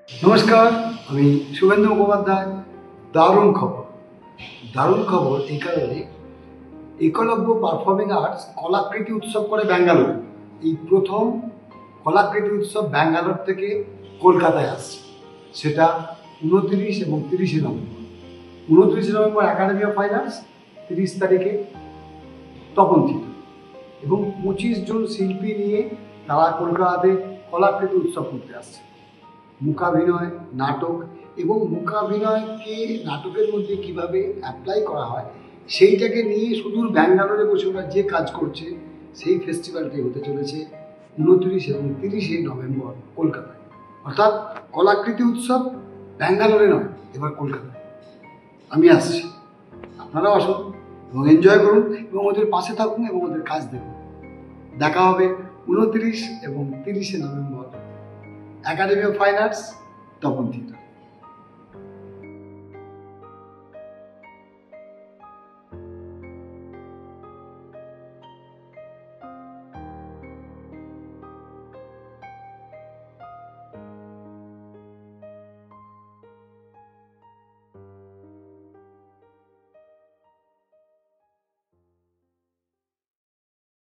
নমস্কার, আমি শুভেন্দু মুখোপাধ্যায়। দারুণ খবর এই কারণে, একলব্য পারফর্মিং আর্টস কলাকৃতি উৎসব করে ব্যাঙ্গালোরে। এই প্রথম কলাকৃতি উৎসব ব্যাঙ্গালোর থেকে কলকাতায় আসছে। সেটা 29 এবং 30 November. 29 November academy of fine arts, 30 তারিখে তপন থিয়েটার এবং 25 জন শিল্পী নিয়ে তারা কলকাতাতে কলাকৃতি উৎসব করতে আসছে। মূকাভিনয়, নাটক এবং মূকাভিনয়কে নাটকের মধ্যে কিভাবে অ্যাপ্লাই করা হয় সেইটাকে নিয়ে সুদূর ব্যাঙ্গালোরে বসে ওরা যে কাজ করছে, সেই ফেস্টিভ্যালটি হতে চলেছে 29 এবং 30 নভেম্বর কলকাতায়। অর্থাৎ কলাকৃতি উৎসব ব্যাঙ্গালোরে নয়, এবার কলকাতায়। আমি আসছি, আপনারাও আসুন এবং এনজয় করুন এবং ওদের পাশে থাকুন এবং ওদের কাজ দেখুন। দেখা হবে 29 এবং 30 November academy of fine arts, Tapan theatre.